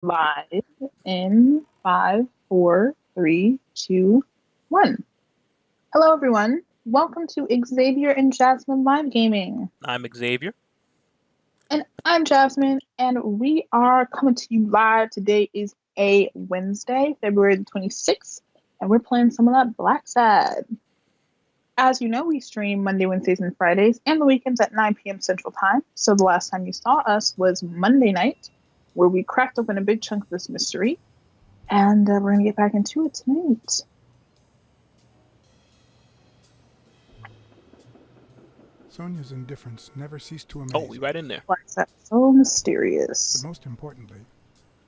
Live in five, four, three, two, one. Hello, everyone. Welcome to Xavier and Jasmine Live Gaming. I'm Xavier. And I'm Jasmine, and we are coming to you live. Today is a Wednesday, February the 26th, and we're playing some of that Blacksad. As you know, we stream Monday, Wednesdays, and Fridays, and the weekends at 9 p.m. Central Time. So the last time you saw us was Monday night, where we cracked open a big chunk of this mystery. And we're going to get back into it tonight. Sonia's indifference never ceased to amaze Oh, we right in there. Why is that so mysterious? But most importantly,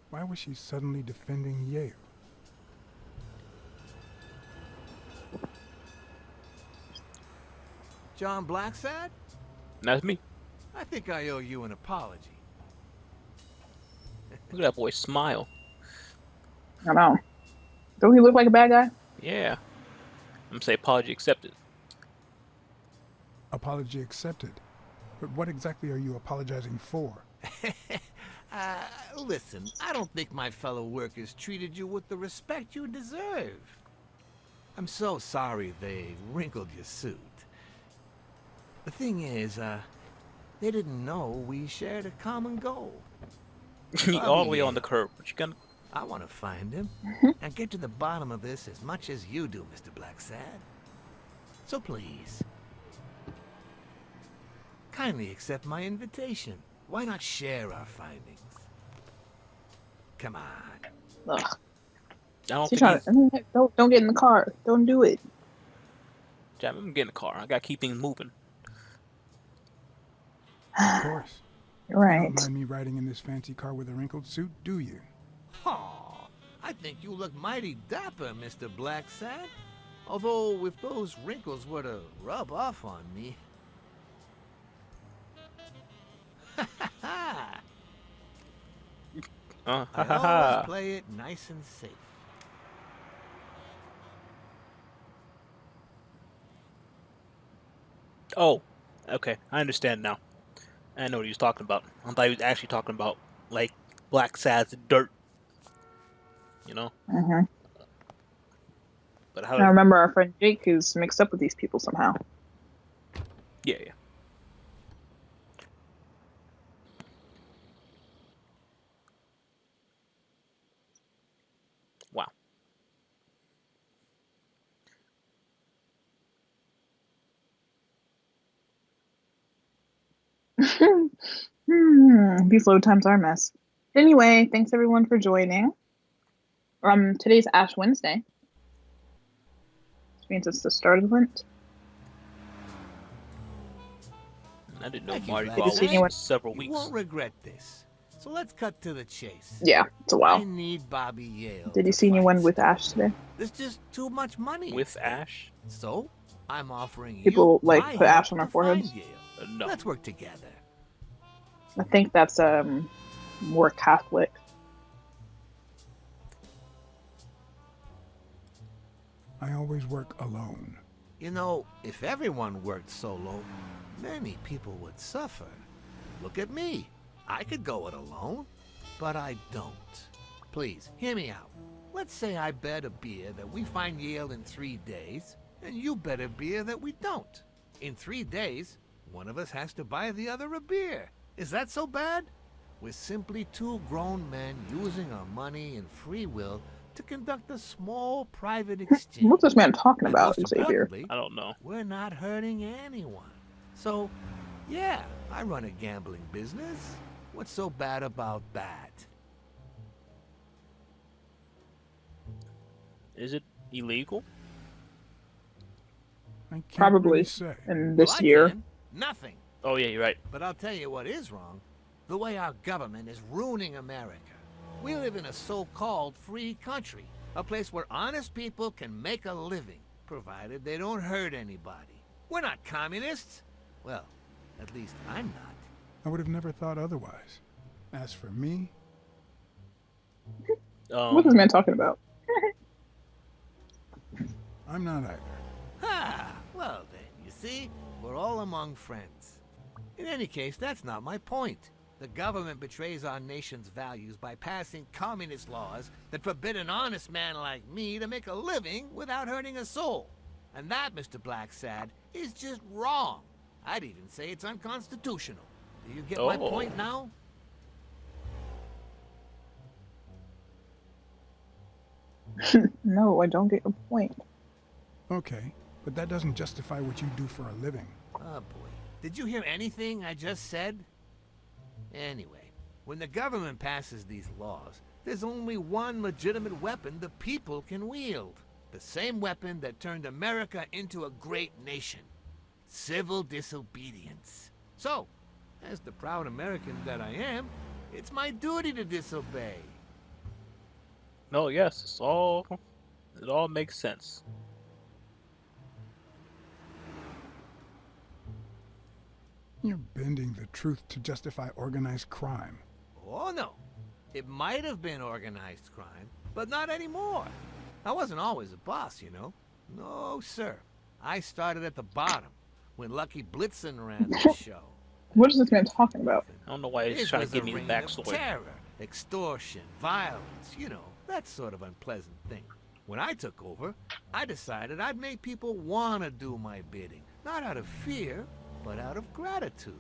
why was she suddenly defending Yale? John Blacksad? That's me. I think I owe you an apology. Look at that boy smile. I know. Don't he look like a bad guy? Yeah. I'm gonna say apology accepted. Apology accepted. But what exactly are you apologizing for? Listen, I don't think my fellow workers treated you with the respect you deserve. I'm so sorry they wrinkled your suit. The thing is, they didn't know we shared a common goal. All the way on the curb. What you gonna? I want to find him and get to the bottom of this as much as you do, Mr. Blacksad. So please, kindly accept my invitation. Why not share our findings? Come on. Ugh. I don't She's think trying to, don't get in the car. Don't do it. I'm gonna get in the car. I gotta keep things moving. Of course. You Right. don't mind me riding in this fancy car with a wrinkled suit, do you? Oh, I think you look mighty dapper, Mr. Blacksad. Although, if those wrinkles were to rub off on me... I always play it nice and safe. Oh, okay. I understand now. I know what he was talking about. I thought he was actually talking about like Blacksad's dirt. You know. Mm-hmm. But how? I remember our friend Jake who's mixed up with these people somehow. Yeah. Wow. These load times are a mess. Anyway, thanks everyone for joining. Today's Ash Wednesday, which means it's the start of Lent. I didn't know Thank you, Mardi Blacksad. Gras Did you see anyone- was several You weeks. won't regret this. So let's cut to the chase. Yeah, it's a I while. need Bobby Yale. Did you to see anyone fight with Steve. Ash today? There's just too much money. With Ash? So, I'm offering People, you like, my put help ash on their to foreheads? find Yale. No. Let's work together. I think that's more Catholic. I always work alone. You know, if everyone worked solo, many people would suffer. Look at me. I could go it alone, but I don't. Please, hear me out. Let's say I bet a beer that we find Yale in 3 days, and you bet a beer that we don't. In 3 days, one of us has to buy the other a beer. Is that so bad? We're simply two grown men using our money and free will to conduct a small private exchange. What's this man talking And about, most Xavier? importantly, I don't know. we're not hurting anyone. So, yeah, I run a gambling business. What's so bad about that? Is it illegal? I can't Probably really say. in this Well, I year. can. Nothing. Oh yeah, you're right. But I'll tell you what is wrong. The way our government is ruining America. We live in a so-called free country. A place where honest people can make a living, provided they don't hurt anybody. We're not communists. Well, at least I'm not. I would have never thought otherwise. As for me, What's this man talking about? I'm not either. Ah, well then, you see, we're all among friends. In any case, that's not my point. The government betrays our nation's values by passing communist laws that forbid an honest man like me to make a living without hurting a soul. And that, Mr. Blacksad, is just wrong. I'd even say it's unconstitutional. Do you get my point now? No, I don't get your point. Okay, but that doesn't justify what you do for a living. Oh boy. Did you hear anything I just said? Anyway, when the government passes these laws, there's only one legitimate weapon the people can wield. The same weapon that turned America into a great nation. Civil disobedience. So, as the proud American that I am, it's my duty to disobey. No, yes, it all makes sense. You're bending the truth to justify organized crime. Oh no. It might have been organized crime, but not anymore. I wasn't always a boss, you know. No, sir. I started at the bottom, when Lucky Blitzen ran the show. What is this man talking about? I don't know why he's It trying was to give a me the reign of backstory. terror, extortion, violence, you know, that sort of unpleasant thing. When I took over, I decided I'd make people want to do my bidding. Not out of fear, but out of gratitude.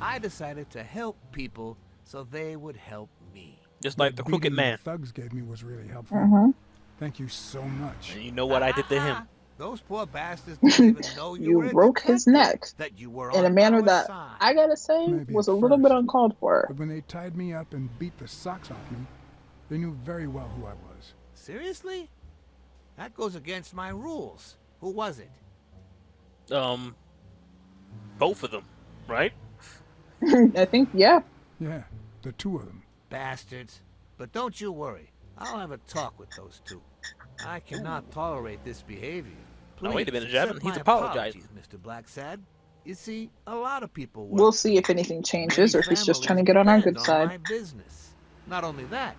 I decided to help people so they would help me. Just like the crooked beating man. the thugs gave me was really helpful. Mm-hmm. Thank you so much. And you know what I did to him? Those poor bastards didn't even know you, You were a broke his detective, neck that you were in a on manner our that side. I gotta say Maybe was at a little bit first. uncalled for. But when they tied me up and beat the socks off me, they knew very well who I was. Seriously? That goes against my rules. Who was it? Both of them, right? I think, yeah. Yeah, the two of them. Bastards. But don't you worry. I'll have a talk with those two. I cannot tolerate this behavior. Now, wait a minute, Please Jasmine, accept he's my apologizing. apologies, Mr. Blacksad. You see, a lot of people work We'll for see me. if anything changes or if he's just Many trying to get on our families good depend on side. my business. Not only that,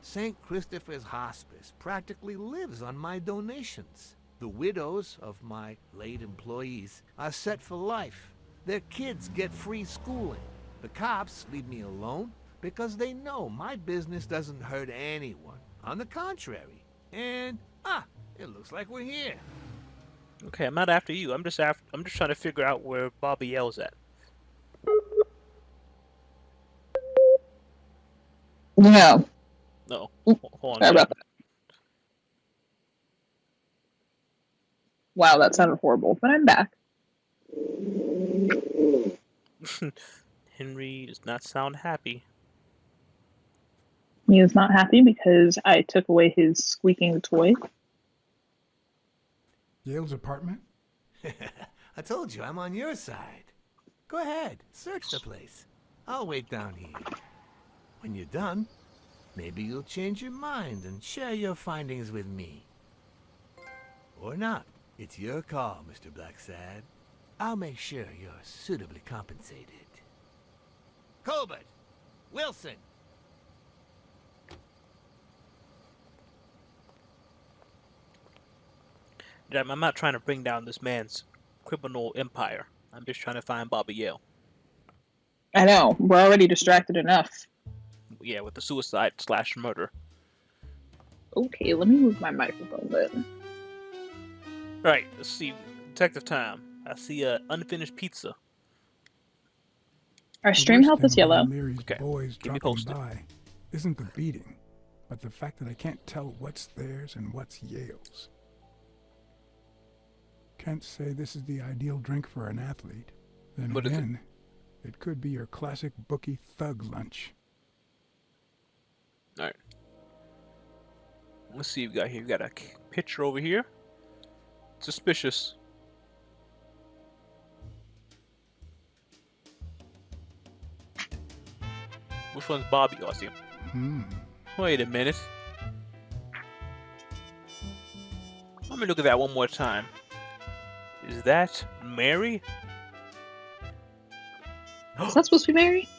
St. Christopher's Hospice practically lives on my donations. The widows of my late employees are set for life. Their kids get free schooling. The cops leave me alone because they know my business doesn't hurt anyone. On the contrary. And, it looks like we're here. Okay, I'm not after you. I'm just trying to figure out where Bobby L's at. No. No. Oop, Hold sorry on. about that. Wow, that sounded horrible, but I'm back. Henry does not sound happy. He is not happy because I took away his squeaking toy. Yale's apartment? I told you I'm on your side. Go ahead, search the place. I'll wait down here. When you're done, maybe you'll change your mind and share your findings with me. Or not. It's your call, Mr. Blacksad. I'll make sure you're suitably compensated. Colbert! Wilson! I'm not trying to bring down this man's criminal empire. I'm just trying to find Bobby Yale. I know, we're already distracted enough. Yeah, with the suicide/murder. Okay, let me move my microphone then. Right, let's see. Detective time. I see a unfinished pizza. Our The stream worst health thing is yellow. about Leary's Okay, boys keep me dropping posted. by isn't the beating, but the fact that I can't tell what's theirs and what's Yale's. Can't say this is the ideal drink for an athlete. Then What is it? again, it could be your classic bookie thug lunch. Alright. Let's see what you got here. You got a picture over here. Suspicious. Which one's Bobby? Oh, I see him. Wait a minute. Let me look at that one more time. Is that Mary? Is that supposed to be Mary?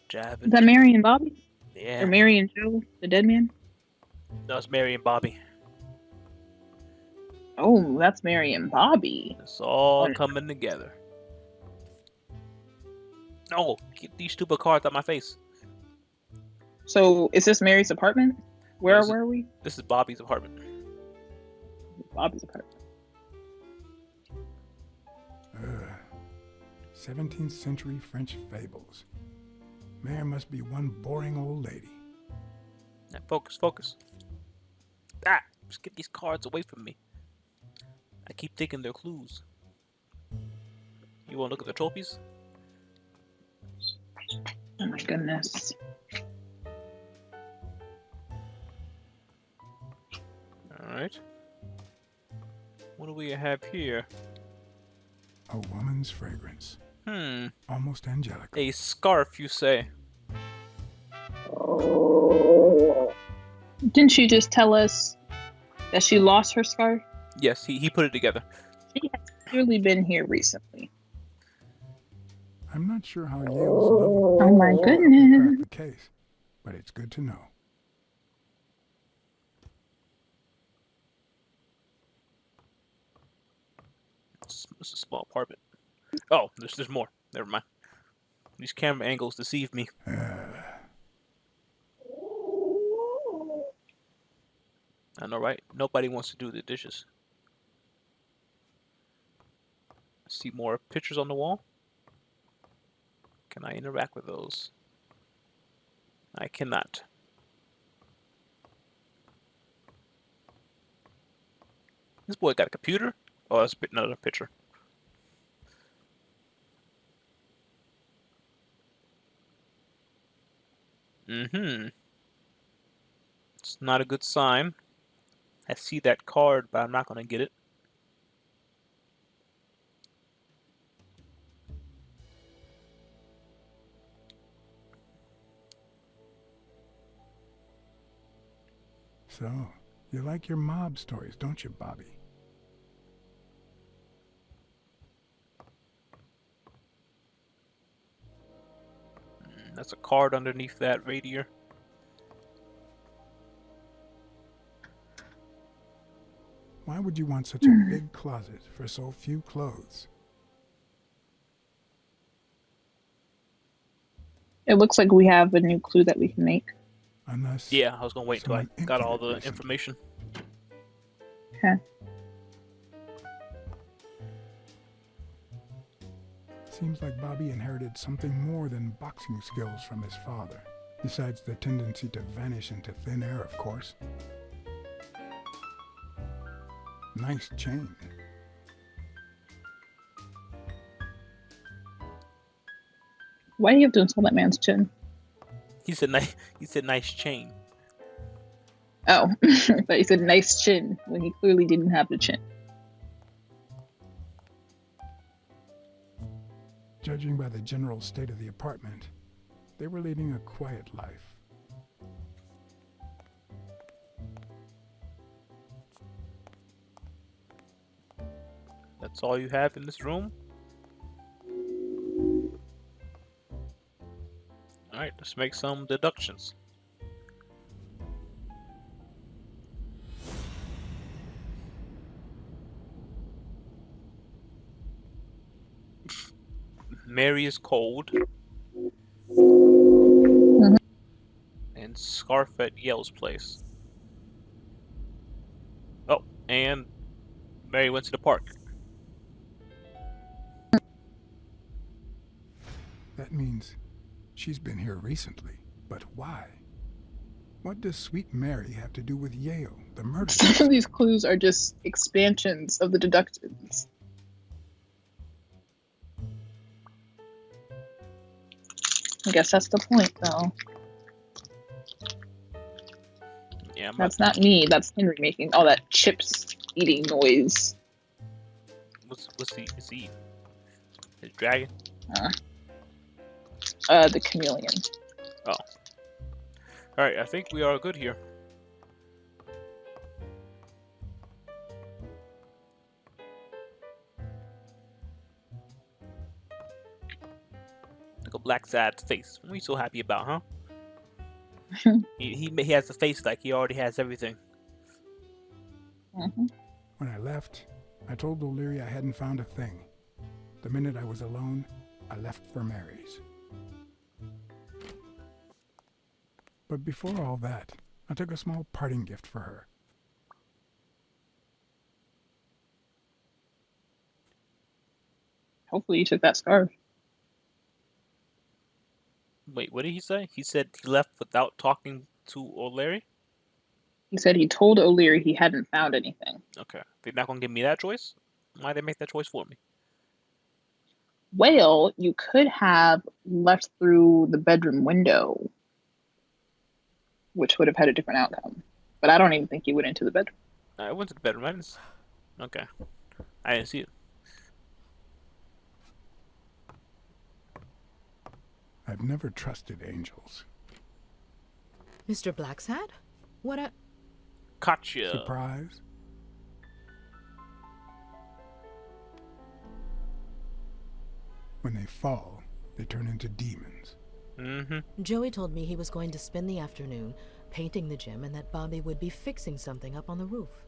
Javin. Is that Mary and Bobby? Yeah. Or Mary and Joe, the dead man? No, it's Mary and Bobby. Oh, that's Mary and Bobby. It's all coming together. No, get these stupid cards out my face. So, is this Mary's apartment? Where were we? This is Bobby's apartment. Bobby's apartment. 17th century French fables. Mare must be one boring old lady. Now, focus. Ah, just get these cards away from me. I keep thinking they're clues. You want to look at the trophies? Oh my goodness. Alright. What do we have here? A woman's fragrance. Hmm. Almost angelic. A scarf, you say? Didn't she just tell us that she lost her scarf? Yes, he put it together. She has clearly been here recently. I'm not sure how Yale's level Oh my cracked goodness. the case, but it's good to know. It's a small apartment. Oh, there's more. Never mind. These camera angles deceive me. I know, right? Nobody wants to do the dishes. See more pictures on the wall? Can I interact with those? I cannot. This boy got a computer? Oh, that's another picture. It's not a good sign. I see that card, but I'm not going to get it. So, you like your mob stories, don't you, Bobby? That's a card underneath that radiator. Why would you want such a big closet for so few clothes? It looks like we have a new clue that we can make. Unless Yeah, I was going to wait until I someone got emptied all it the recently. information. Okay. Seems like Bobby inherited something more than boxing skills from his father, besides the tendency to vanish into thin air, of course. Nice chain. Why do you have to insult that man's chin? He said nice chain. Oh, I thought you said nice chin when he clearly didn't have the chin. Judging by the general state of the apartment, they were leading a quiet life. That's all you have in this room? Alright, let's make some deductions. Mary is cold. And scarf at Yale's place. Oh, and Mary went to the park. That means she's been here recently. But why? What does Sweet Mary have to do with Yale, the murder? Some of these clues are just expansions of the deductions. I guess that's the point, though. Yeah, That's not me. That's Henry making all that chips eating noise. what's he eating? His dragon? The chameleon. Oh. Alright, I think we are good here. Look at Blacksad's face. What are you so happy about, huh? he has the face like he already has everything. Mm-hmm. When I left, I told O'Leary I hadn't found a thing. The minute I was alone, I left for Mary's. But before all that, I took a small parting gift for her. Hopefully you took that scarf. Wait, what did he say? He said he left without talking to O'Leary? He said he told O'Leary he hadn't found anything. Okay. They're not gonna give me that choice? Why'd they make that choice for me? Well, you could have left through the bedroom window, which would have had a different outcome. But I don't even think you went into the bedroom. I went to the bedroom. Okay. I didn't see it. I've never trusted angels. Mr. Blacksad? What a... Gotcha. Surprise? When they fall, they turn into demons. Mm-hmm. Joey told me he was going to spend the afternoon painting the gym and that Bobby would be fixing something up on the roof.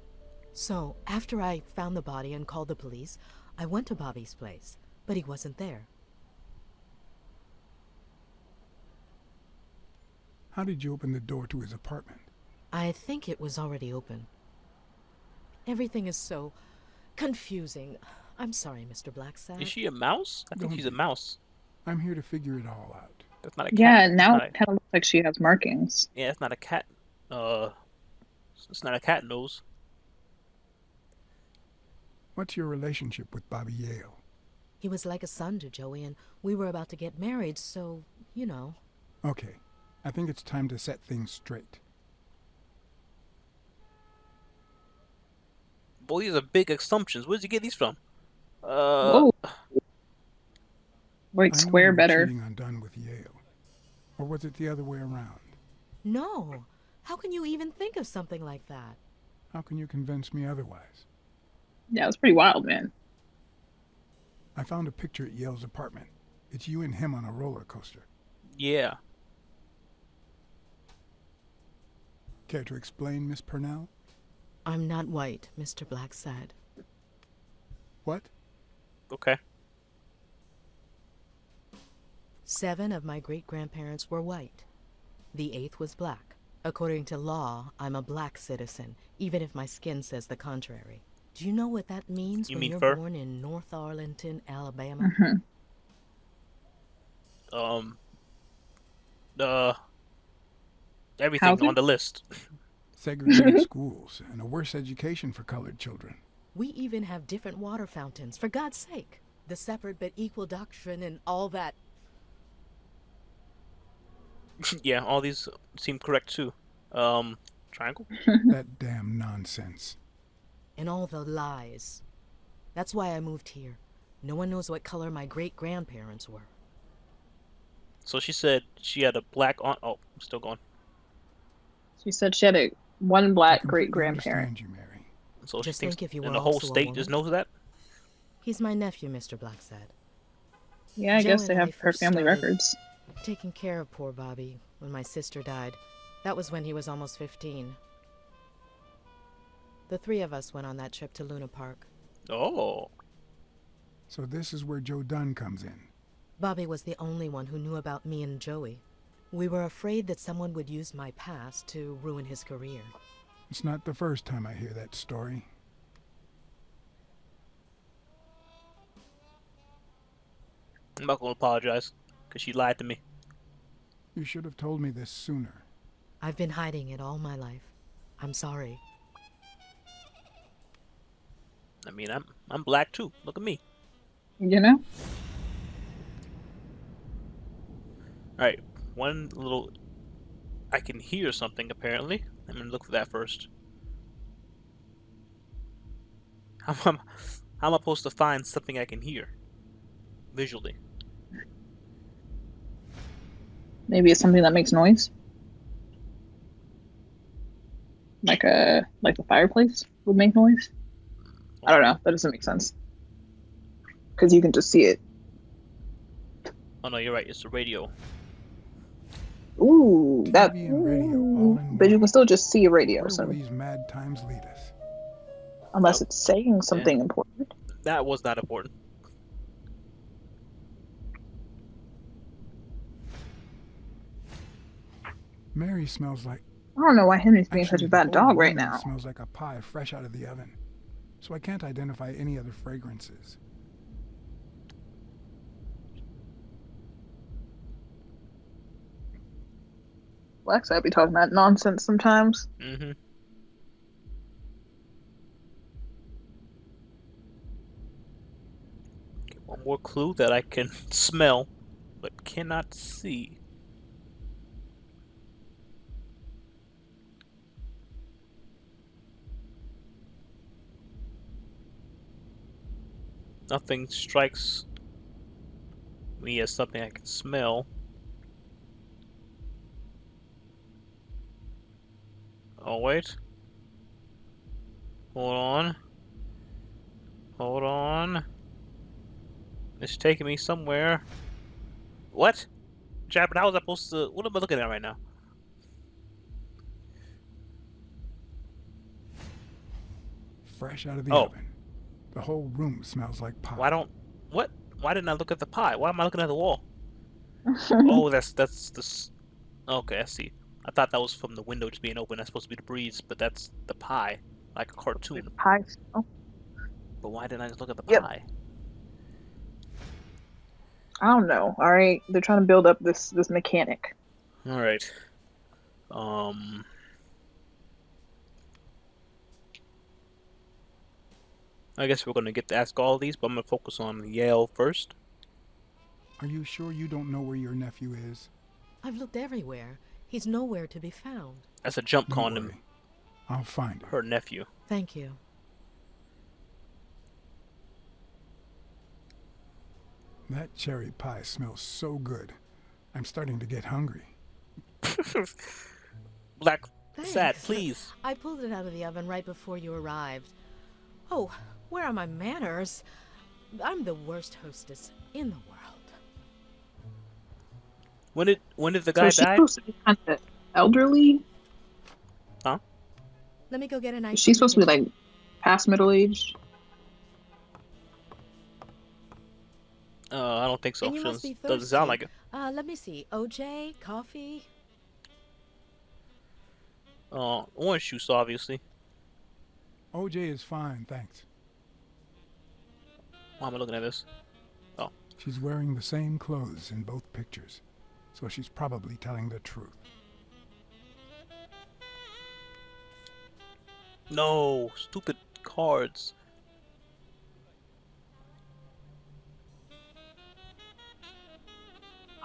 So, after I found the body and called the police, I went to Bobby's place, but he wasn't there. How did you open the door to his apartment? I think it was already open. Everything is so confusing. I'm sorry, Mr. Blacksad. Is she a mouse? I think Don't she's a be. mouse. I'm here to figure it all out. That's not a cat. Yeah, now Not it kind of looks like she has markings. Yeah, it's not a cat. It's not a cat nose. What's your relationship with Bobby Yale? He was like a son to Joey, and we were about to get married, so, you know. Okay, I think it's time to set things straight. Boy, these are big assumptions. Where'd you get these from? Whoa. Like I know square you were better. cheating on Dunn with Yale. Or was it the other way around? No. How can you even think of something like that? How can you convince me otherwise? Yeah, it's pretty wild, man. I found a picture at Yale's apartment. It's you and him on a roller coaster. Yeah. Care to explain, Miss Purnell? I'm not white, Mr. Blacksad. What? Okay. 7 of my great-grandparents were white. The 8th was black. According to law, I'm a black citizen, even if my skin says the contrary. Do you know what that means You when mean you're fur? born in North Arlington, Alabama? Hmm. Everything Housing? on the list. Segregated schools and a worse education for colored children. We even have different water fountains, for God's sake. The separate but equal doctrine and all that. Yeah, all these seem correct too. Triangle? That damn nonsense. And all the lies. That's why I moved here. No one knows what color my great-grandparents were. So she said she had a black aunt. Oh, I'm still going. She said she had one I black completely great-grandparent. understand you, Mary. So Just she thinks think if you and were the whole also a state just woman. knows that? He's my nephew, Mr. Blacksad. Yeah, I Joe guess and they I have her first family started records. taking care of poor Bobby when my sister died. That was when he was almost 15. The 3 of us went on that trip to Luna Park. Oh. So this is where Joe Dunn comes in. Bobby was the only one who knew about me and Joey. We were afraid that someone would use my past to ruin his career. It's not the first time I hear that story. I'm not gonna apologize, because she lied to me. You should have told me this sooner. I've been hiding it all my life. I'm sorry. I mean, I'm black too. Look at me. You know? Alright, one little... I can hear something, apparently. I'm gonna look for that first. How am I supposed to find something I can hear? Visually. Maybe it's something that makes noise. Like the fireplace would make noise. I don't know. That doesn't make sense. Because you can just see it. Oh no, you're right. It's the radio. Ooh, that. TV and radio all in But you one. can still just see a radio, Where so will these mad times lead us? unless it's saying something important. That was not important. Mary smells like... I don't know why Henry's being such Actually, a the bad whole dog right room now. smells like a pie fresh out of the oven. So I can't identify any other fragrances. Blacksad be talking that nonsense sometimes. Mm-hmm. One more clue that I can smell, but cannot see. Nothing strikes me as something I can smell. Oh, wait. Hold on. Hold on. It's taking me somewhere. What? Jasmine, how was I supposed to... What am I looking at right now? Fresh out of the Oh. oven. The whole room smells like pie. Why don't... What? Why didn't I look at the pie? Why am I looking at the wall? Oh, that's the... Okay, I see. I thought that was from the window just being open. That's supposed to be the breeze, but that's the pie. Like a cartoon. Pie. Oh, But why didn't I just look at the Yep. pie? I don't know. All right, they're trying to build up this mechanic. Alright. I guess we're gonna get to ask all of these, but I'm gonna focus on Yale first. Are you sure you don't know where your nephew is? I've looked everywhere. He's nowhere to be found. That's a jump Don't calling him worry. I'll find him. her nephew. Thank you. That cherry pie smells so good. I'm starting to get hungry. Blacksad, Thanks. please. I pulled it out of the oven right before you arrived. Oh, where are my manners? I'm the worst hostess in the world. When did the So guy is she die? supposed to be kind of elderly? Let me go get an ice. Is she supposed to be like past middle aged? I don't think so. And you She must be doesn't sound like thirsty. it. Let me see. OJ, coffee. Orange juice, obviously. OJ is fine, thanks. Why am I looking at this? She's wearing the same clothes in both pictures, so she's probably telling the truth. No, stupid cards.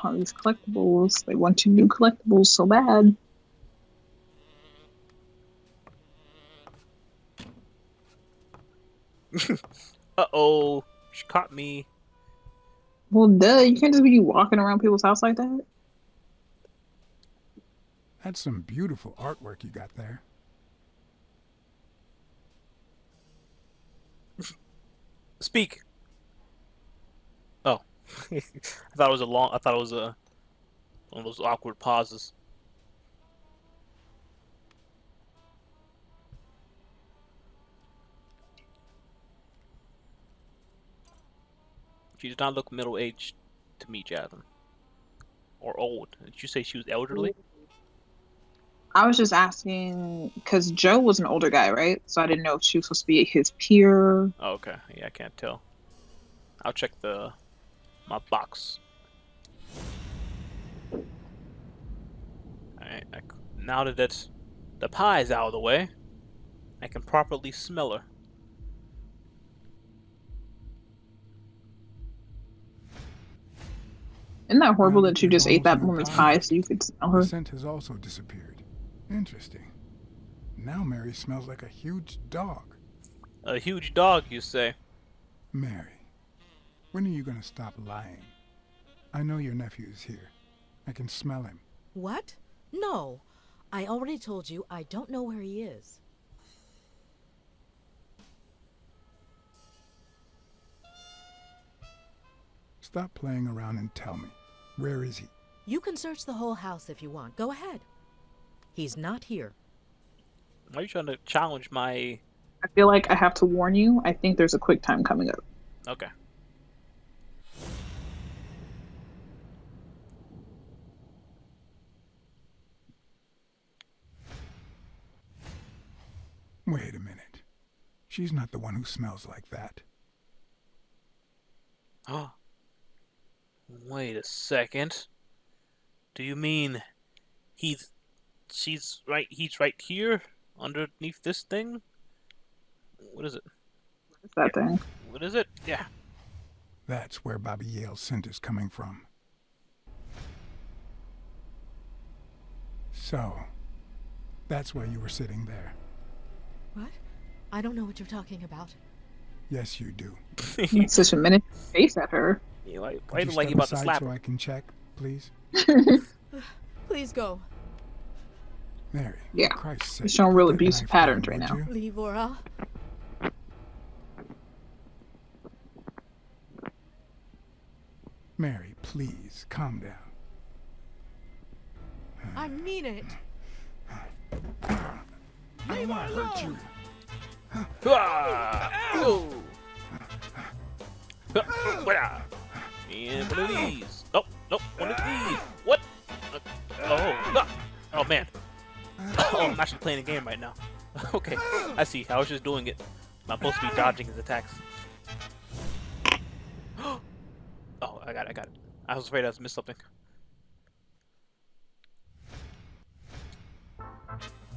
All these collectibles. They want you new collectibles so bad. Uh-oh, she caught me. Well, duh. You can't just be walking around people's house like that. That's some beautiful artwork you got there. Speak. Oh, I thought it was one of those awkward pauses. She does not look middle-aged to me, Jasmine. Or old. Did you say she was elderly? I was just asking because Joe was an older guy, right? So I didn't know if she was supposed to be his peer. Oh, okay. Yeah, I can't tell. I'll check my box. Alright, now that the pie's out of the way, I can properly smell her. Isn't that horrible Now that you there's just ate that almost no woman's pie pie so you could smell The her? scent has also disappeared. Interesting. Now Mary smells like a huge dog. A huge dog, you say? Mary, when are you going to stop lying? I know your nephew is here. I can smell him. What? No. I already told you I don't know where he is. Stop playing around and tell me. Where is he? You can search the whole house if you want. Go ahead. He's not here. Why are you trying to challenge my... I feel like I have to warn you. I think there's a quick time coming up. Okay. Wait a minute. She's not the one who smells like that. Oh. Wait a second. Do you mean he's right here underneath this thing? What is it? What's that thing? What is it? Yeah. That's where Bobby Yale's scent is coming from. So, that's why you were sitting there. What? I don't know what you're talking about. Yes, you do. It's such a minute face at her. Yeah, why Could look you like you step about to aside slap so her? I can check, please? Please go. Mary, Yeah, for Christ's sake, he's showing real put that abusive knife patterns down, right would now. you? Leave or I'll... Mary, please, calm down. I mean it. I don't want to hurt you. Ah! Oh! Wah! And one of these. Oh, nope, one of these. What? Oh man. Oh, I'm actually playing a game right now. Okay, I see. I was just doing it. I'm supposed to be dodging his attacks. Oh, I got it. I was afraid I was missed something.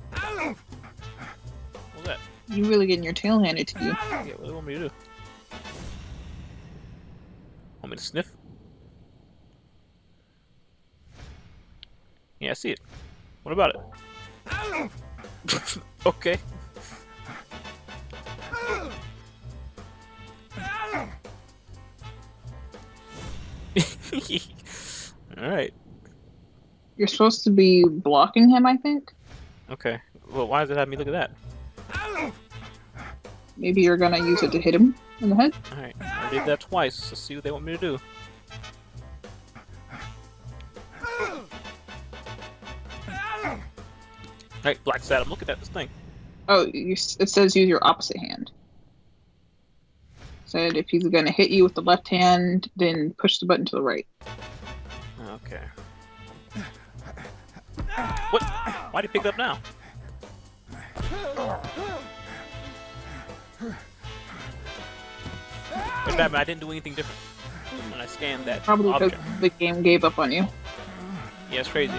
What was that? You really getting your tail handed to you. Yeah, what do you want me to do? Want me to sniff? Yeah, I see it. What about it? Okay. Alright. You're supposed to be blocking him, I think. Okay. Well, why does it have me look at that? Maybe you're gonna use it to hit him in the head. Alright. I did that twice. Let's see what they want me to do. Alright, Blacksad, I'm looking at this thing. Oh, it says use your opposite hand. Said if he's gonna hit you with the left hand, then push the button to the right. Okay. What? Why'd he pick it up now? Wait, Batman, I didn't do anything different when I scanned that Probably because object. the game gave up on you. Yeah, it's crazy.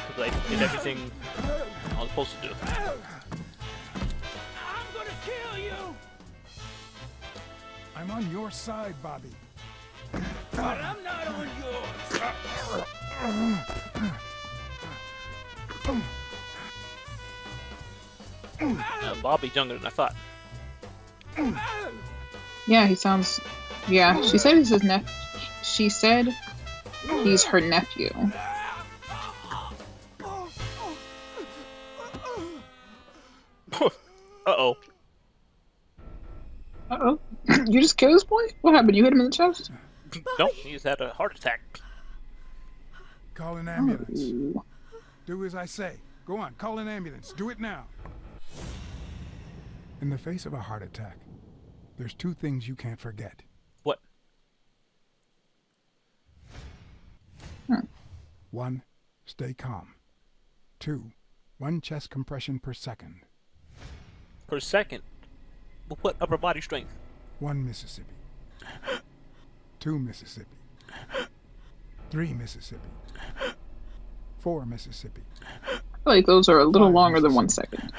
Because I did everything I was supposed to do. I'm on your side, Bobby. But I'm not on yours. Bobby's younger than I thought. Yeah, he sounds. Yeah, she said he's his nephew. She said he's her nephew. Uh-oh. Uh-oh. You just killed this boy? What happened? You hit him in the chest? Nope, he just had a heart attack. Call an ambulance. Ooh. Do as I say. Go on, call an ambulance. Do it now. In the face of a heart attack, there's two things you can't forget. What? One, stay calm. Two, 1 chest compression per second. Per second? But what upper body strength? 1 Mississippi. 2 Mississippi. 3 Mississippi. 4 Mississippi. I feel like those are a little 5 longer than 1 Mississippi. second.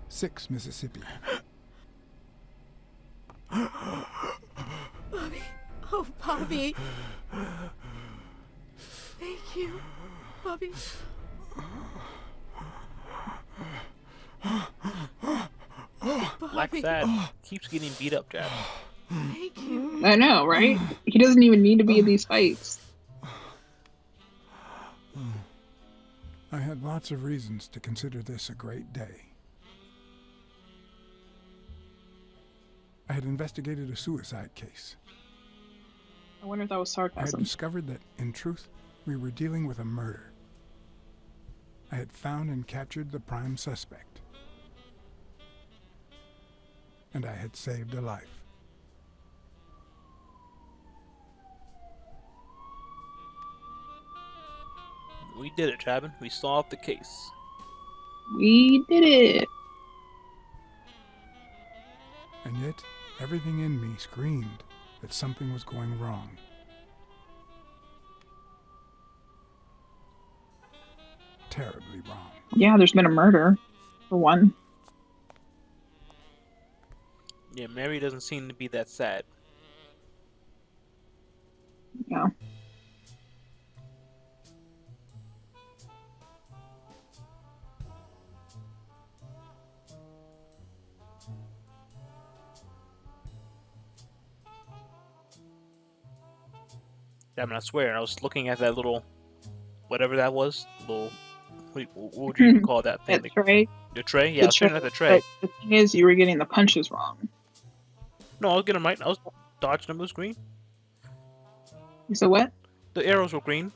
6 Mississippi. Bobby. Oh, Bobby. Thank you, Bobby. Bobby. Blacksad keeps getting beat up, Jab. Thank you. I know, right? He doesn't even need to be in these fights. I had lots of reasons to consider this a great day. I had investigated a suicide case. I wonder if that was I had sarcasm. discovered that, in truth, we were dealing with a murder. I had found and captured the prime suspect. And I had saved a life. We did it, Jabin. We solved the case. We did it. Yet, everything in me screamed that something was going wrong. Terribly wrong. Yeah, there's been a murder, for one. Yeah, Mary doesn't seem to be that sad. Yeah. I mean, I swear, I was looking at that little, whatever that was, little, what would you even call that thing? That tray. The tray? Yeah, The I was staring tray, at the tray. But the thing is, you were getting the punches wrong. No, I was getting them right. I was dodging them. It was green. You said what? The arrows were green.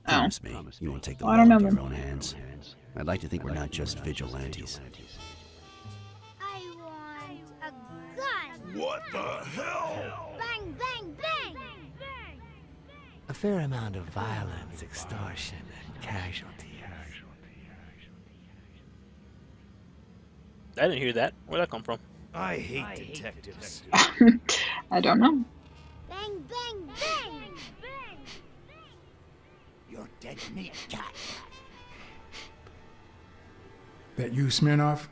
Oh. Promise me, you won't take the I law don't know into your them. own hands. I'd like to think we're not just vigilantes. I want a gun. What the hell? Bang, bang, bang. A fair amount of violence, extortion, and casualties. I didn't hear that. Where'd that come from? I hate detectives. I don't know. Bang, bang, bang. You're dead meat, cat. That you, Smirnoff?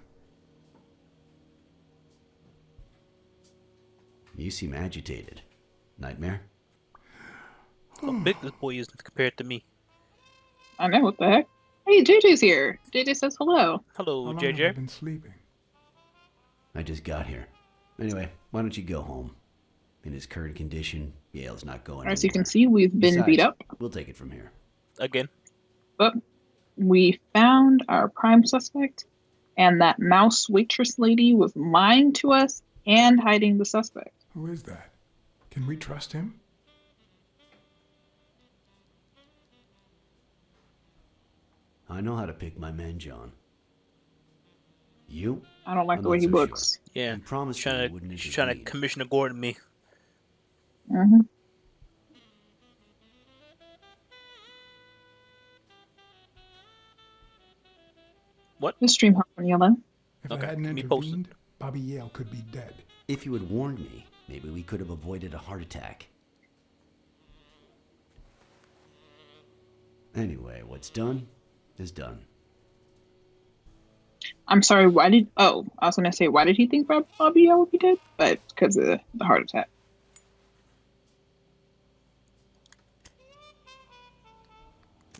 You seem agitated. Nightmare? How big this boy is compared to me. I know, what the heck? Hey, JJ's here. JJ says hello. How Hello, long have I JJ. been sleeping? I just got here. Anyway, why don't you go home? In his current condition, Yale's not going As you anywhere. can see, we've been Besides, beat up, We'll take it from here. Again. but we found our prime suspect, and that mouse waitress lady was lying to us and hiding the suspect. Who is that? Can we trust him? I know how to pick my men, John. You? I don't like I'm the way not he so sure. looks. Yeah. You promised me you wouldn't She's trying to intervene. Commissioner Gordon me. Mm-hmm. What? The stream hot on yellow. If Okay, I hadn't keep me posted. intervened, Bobby Yale could be dead. If you had warned me, maybe we could have avoided a heart attack. Anyway, what's done is done. I'm sorry, why did... Oh, I was going to say, why did he think Bobby Yale would be dead? But because of the heart attack.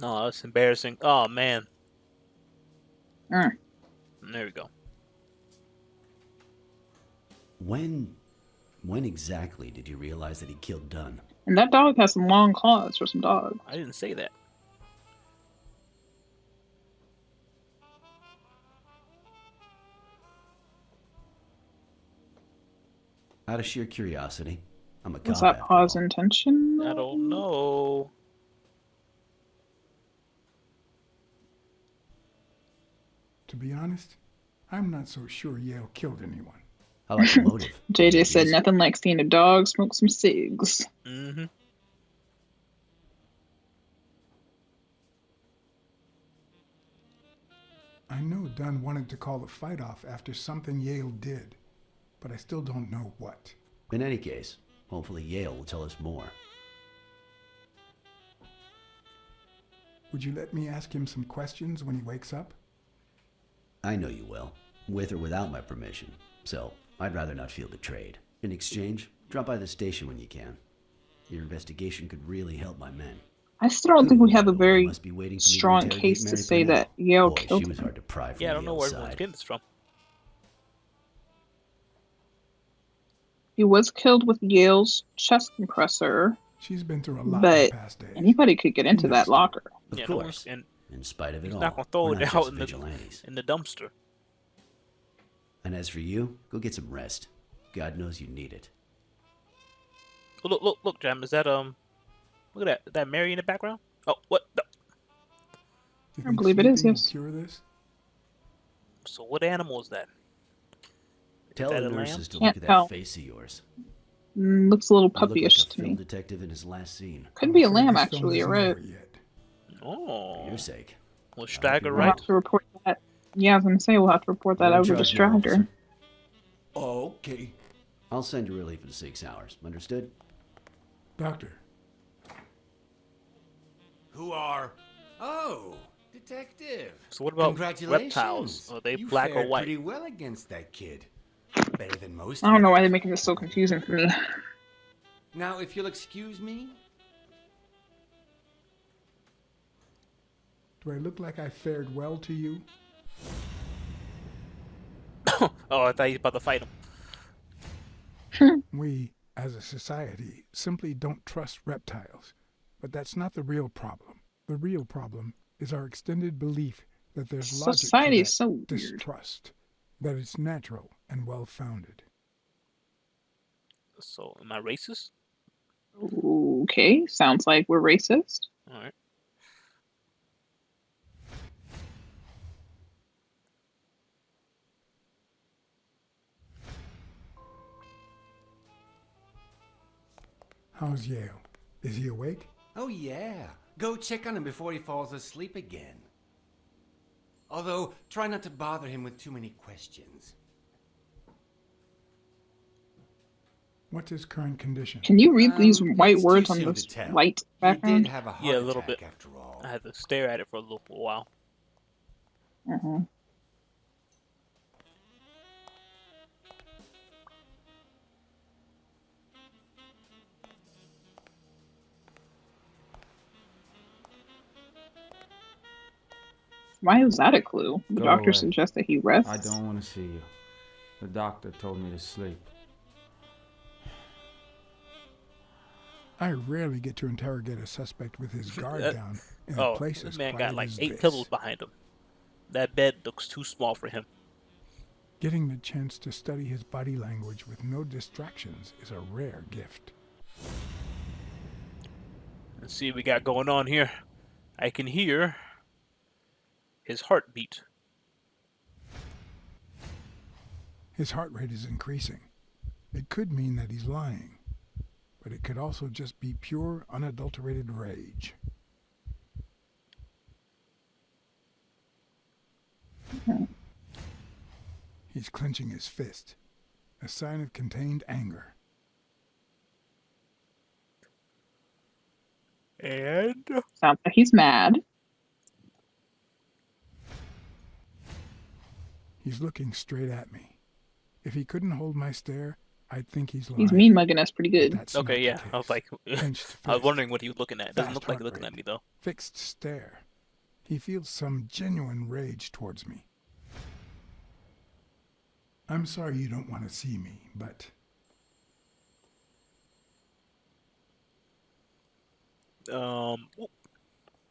Oh, that's embarrassing. Oh, man. Mm. There we go. When exactly did you realize that he killed Dunn? And that dog has some long claws for some dog. I didn't say that. Out of sheer curiosity. I'm a Was cop. that after pause all. intention? I don't know. To be honest, I'm not so sure Yale killed anyone. I like the motive. JJ said Yes. nothing like seeing a dog smoke some cigs. Mm-hmm. I know Dunn wanted to call the fight off after something Yale did, but I still don't know what. In any case, hopefully Yale will tell us more. Would you let me ask him some questions when he wakes up? I know you will, with or without my permission, so I'd rather not feel betrayed. In exchange, drop by the station when you can. Your investigation could really help my men. I still don't think we have a You very must be waiting for me to strong interrogate case to Mary say Purnell. that Yale Boy, killed she was him. hard to pry from Yeah, I don't know Yale's where everyone's side. getting this from. He was killed with Yale's chest compressor, She's been through a lot but the past days. anybody could get into that locker. Of Yeah, no course. one's- and In spite of it he's all, not gonna throw we're it not out just in the vigilantes. dumpster. And as for you, go get some rest. God knows you need it. Oh, look, Jam. Is that Look at that. Is that Mary in the background? Oh, what? No. You I think believe it is, sleeping will yes. Cure this? So what animal is that? Tell that the a lamb? nurses to Can't look at that tell. face of yours. Looks a little You look puppyish like a to film me. detective in his last scene. Could be a I'm afraid lamb, this film actually, you're isn't right. over yet. Oh. For your sake. Was Stagger You're We'll right? have to report that. Yeah, I was going to say we'll have to report that You're in over to charge now, Strider. officer. Okay. I'll send you relief in 6 hours. Understood? Doctor, Who are? Oh, detective. So what about Congratulations. reptiles? Are they You black or fared white? pretty well against that kid. Better than most. I don't know why would they're have. making this so confusing for me. Now, if you'll excuse me. do I look like I fared well to you? Oh, I thought he was about to fight him. We, as a society, simply don't trust reptiles. But that's not the real problem. The real problem is our extended belief that there's logic Society to is that so weird. distrust, that it's natural and well-founded. So, am I racist? Okay, sounds like we're racist. All right. How's Yale? Is he awake? Oh, yeah. Go check on him before he falls asleep again. Although, try not to bother him with too many questions. What's his current condition? Can you read these white it's too words on soon this to tell. white He did background? have a heart Yeah, a little attack bit. after all. I had to stare at it for a little while. Uh-huh. Why is that a clue? The Go doctor away. suggests that he rests. I don't want to see you. The doctor told me to sleep. I rarely get to interrogate a suspect with his guard down in a Oh, place this as man quiet got like as 8 this. pillows behind him. That bed looks too small for him. Getting the chance to study his body language with no distractions is a rare gift. Let's see what we got going on here. I can hear his heartbeat. His heart rate is increasing. It could mean that he's lying, but it could also just be pure, unadulterated rage. He's clenching his fist, a sign of contained anger. And Sounds like he's mad. He's looking straight at me. If he couldn't hold my stare, I'd think he's lying. He's mean mugging us pretty But good. that's not okay, the yeah. case. I was like, Clenched I was fist, wondering what he was looking at. It doesn't fast look like heart he's looking rate, at me though. fixed stare. He feels some genuine rage towards me. I'm sorry you don't want to see me, but Whoop.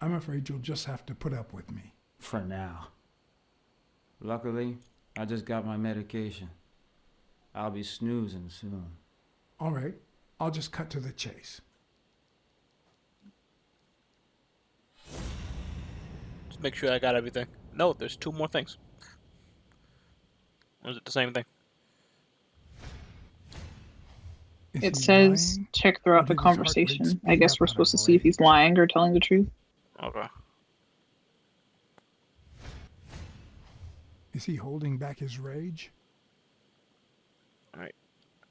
I'm afraid you'll just have to put up with me. For now. Luckily, I just got my medication. I'll be snoozing soon. All right, I'll just cut to the chase. Just make sure I got everything. No, there's 2 more things. Or is it the same thing? Is It he says lying? check Or throughout the did his heart rate conversation. I speed guess up we're out of supposed to see if he's rage? lying or telling the truth. Okay. Is he holding back his rage? Alright.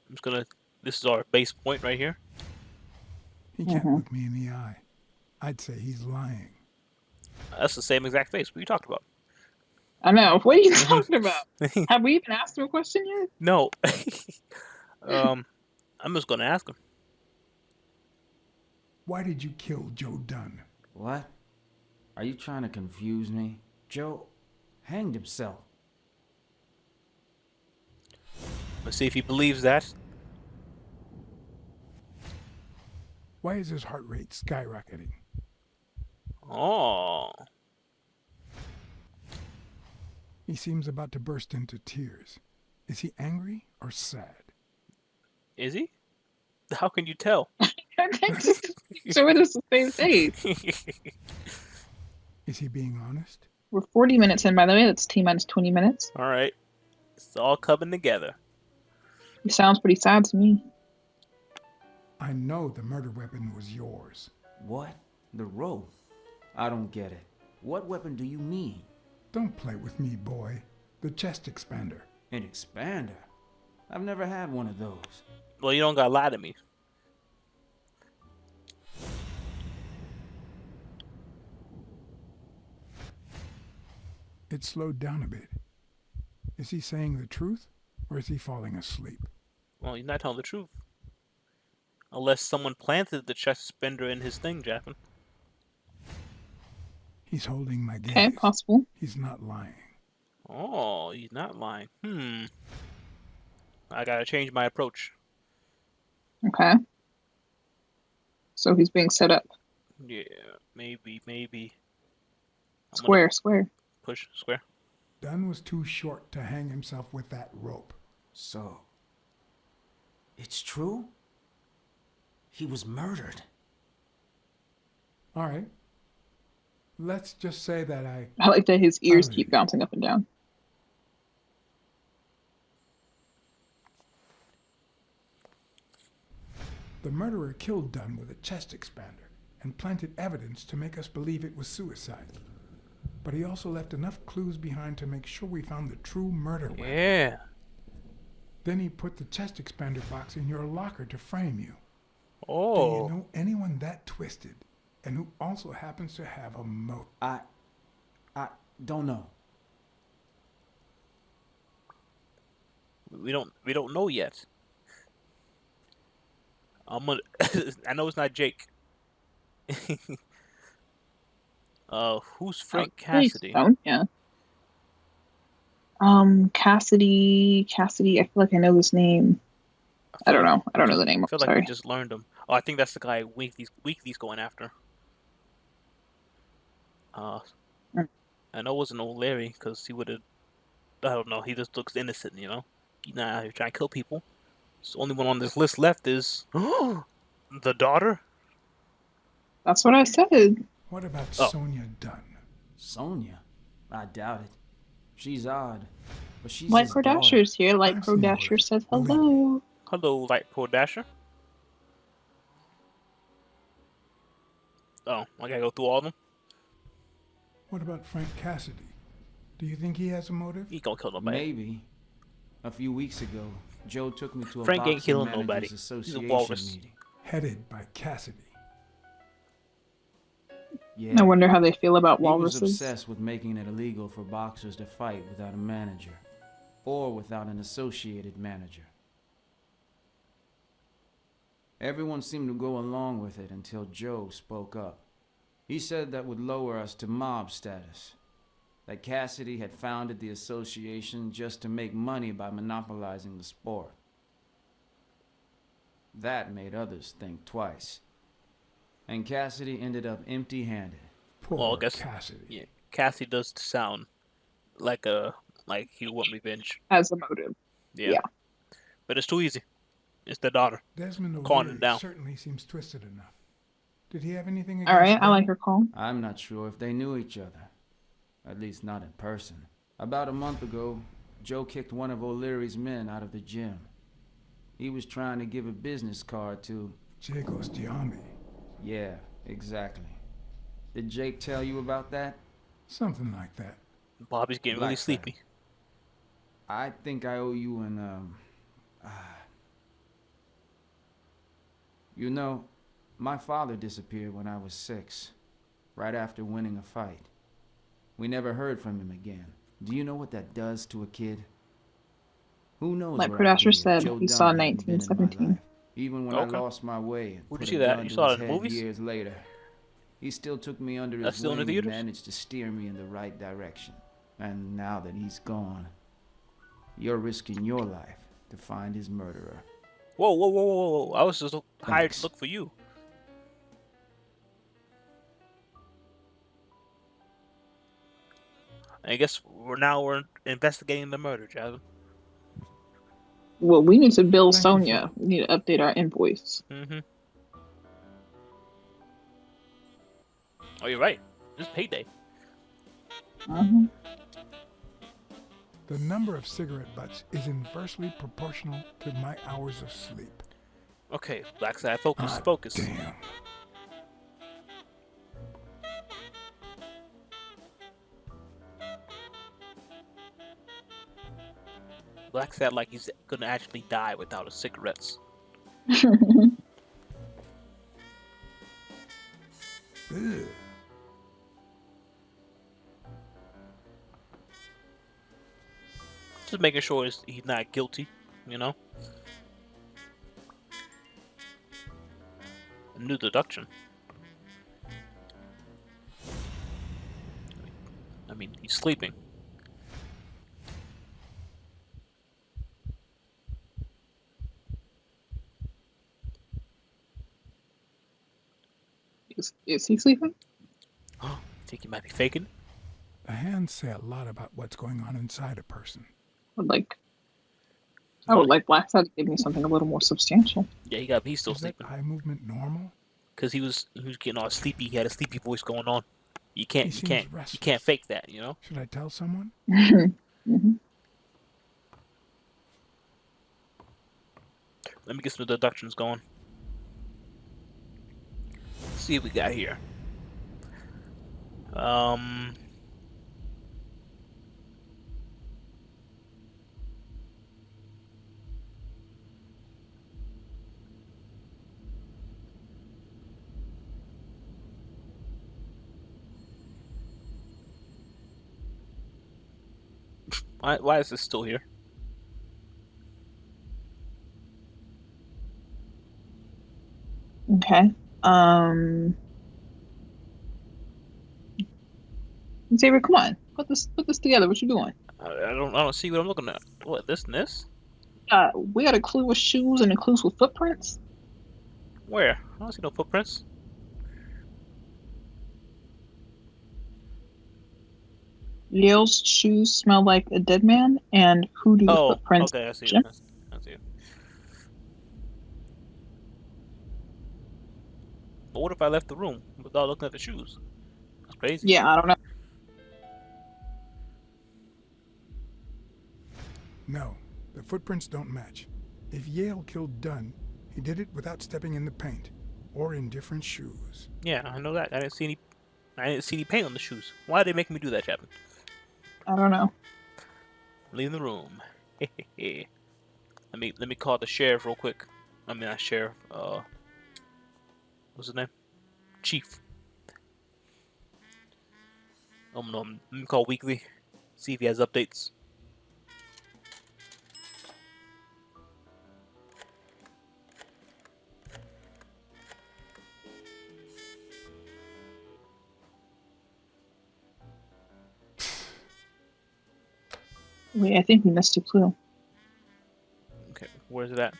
I'm just gonna... This is our base point right here. He can't Mhm. look me in the eye. I'd say he's lying. That's the same exact face. What are you talking about? I know. What are you talking about? Have we even asked him a question yet? No. I'm just gonna ask him. Why did you kill Joe Dunn? What? Are you trying to confuse me? Joe hanged himself. Let's see if he believes that. Why is his heart rate skyrocketing? Oh. He seems about to burst into tears. Is he angry or sad? Is he? How can you tell? So it is the same face. Is he being honest? We're 40 minutes in, by the way. That's T-minus 20 minutes. Alright. It's all coming together. He sounds pretty sad to me. I know the murder weapon was yours. What? The rope? I don't get it. What weapon do you mean? Don't play with me, boy. The chest expander. An expander? I've never had one of those. Well, you don't gotta lie to me. It slowed down a bit. Is he saying the truth, or is he falling asleep? Well, he's not telling the truth. Unless someone planted the chest suspender in his thing, Jasmine. He's holding my gaze. Okay, possible. He's not lying. Oh, he's not lying. I gotta change my approach. Okay. So he's being set up. Yeah, maybe. I'm Square, gonna square. push square. Dunn was too short to hang himself with that rope. So, it's true? He was murdered. All right. Let's just say that I like that his ears Oh, keep yeah. bouncing up and down. The murderer killed Dunn with a chest expander and planted evidence to make us believe it was suicide. But he also left enough clues behind to make sure we found the true murder weapon. Yeah. Then he put the chest expander box in your locker to frame you. Do Oh. you know anyone that twisted and who also happens to have a motive? I don't know. We don't know yet. I'm gonna. I know it's not Jake. Who's Frank Cassidy? Yeah. Cassidy. I feel like I know this name. I don't know. I don't know the name. I feel like Sorry. we just learned him. Oh, I think that's the guy Weekly's going after. Mm. I know it wasn't old Larry because he would have. I don't know. He just looks innocent, you know. He's not out here trying to kill people. So the only one on this list left is the daughter. That's what I said. What about Oh. Sonia Dunn? Sonia? I doubt it. She's odd, but she's Light his Pro daughter. Dasher's here. Light I've Pro seen Dasher Light. says Believe me. hello. Hello, Light Pro Dasher. Oh, I gotta go through all of them. What about Frank Cassidy? Do you think he has a motive? He gonna kill nobody. Maybe. A few weeks ago, Joe took me to a Frank ain't boxing killing managers nobody. He's a association walrus. meeting. Headed by Cassidy. Yeah. I wonder how they feel about He was walruses. obsessed with making it illegal for boxers to fight without a manager, or without an associated manager. Everyone seemed to go along with it until Joe spoke up. He said that would lower us to mob status, that Cassidy had founded the association just to make money by monopolizing the sport. That made others think twice. And Cassidy ended up empty-handed. Poor Well, I guess Cassidy. yeah, Cassie does sound like he want revenge. As a motive. Yeah. Yeah. But it's too easy. It's the daughter. Desmond Calling O'Leary it down. certainly seems twisted enough. Did he have anything against All right, I Dunn? like her call. I'm not sure if they knew each other. At least not in person. About a month ago, Joe kicked one of O'Leary's men out of the gym. He was trying to give a business card to... Jacob's Giambi. Yeah, exactly. Did Jake tell you about that? Something like that. Bobby's getting really Blacksad. sleepy. I think I owe you an, You know, my father disappeared when I was 6, right after winning a fight. We never heard from him again. Do you know what that does to a kid? Who knows Like where Pro I'd Dasher be if said, Joe he saw Dunn hadn't been in my 1917. life. Even when Okay. I lost my way and Where'd put you a see that? gun You to saw it his in head movies? years later, he still took me under That's his still in the wing and theaters? managed to steer me in the right direction. And now that he's gone, you're risking your life to find his murderer. Whoa. I was just hired Thanks. to look for you. I guess we're investigating the murder, Jasmine. Well, we need to bill Thank you, Sonia. sir. We need to update our invoice. Mm-hmm. Oh, you're right. It's payday. Mm-hmm. The number of cigarette butts is inversely proportional to my hours of sleep. Okay, Blacksad, focus, Ah, focus. Damn. Blacksad like he's gonna actually die without his cigarettes. Ugh. Just making sure he's not guilty, you know? A new deduction. I mean, he's sleeping. Is he sleeping? Think he might be faking? The hands say a lot about what's going on inside a person. I would like Blacksad to give me something a little more substantial. Yeah, he's still Is that sleeping. eye movement normal? Cause he was getting all sleepy. He had a sleepy voice going on. You He can't seems you restless. can't fake that, you know? Should I tell someone? Mm-hmm. Let me get some deductions going. Let's see what we got here. Why is this still here? Okay. Xavier, come on. Put this together. What you doing? I don't see what I'm looking at. What, this and this? We got a clue with shoes and a clue with footprints. Where? I don't see no footprints. Yale's shoes smell like a dead man, and who do the Oh, footprints? okay, I see Jim? it. I see it. But what if I left the room without looking at the shoes? That's crazy. Yeah, I don't know. No, the footprints don't match. If Yale killed Dunn, he did it without stepping in the paint, or in different shoes. Yeah, I know that. I didn't see any paint on the shoes. Why did they make me do that, Chapman? I don't know. Leave the room. Let me call the sheriff real quick. I mean, not sheriff. What's his name? Chief. No, let me call Weekly. See if he has updates. Wait, I think we missed a clue. Okay, where's it at?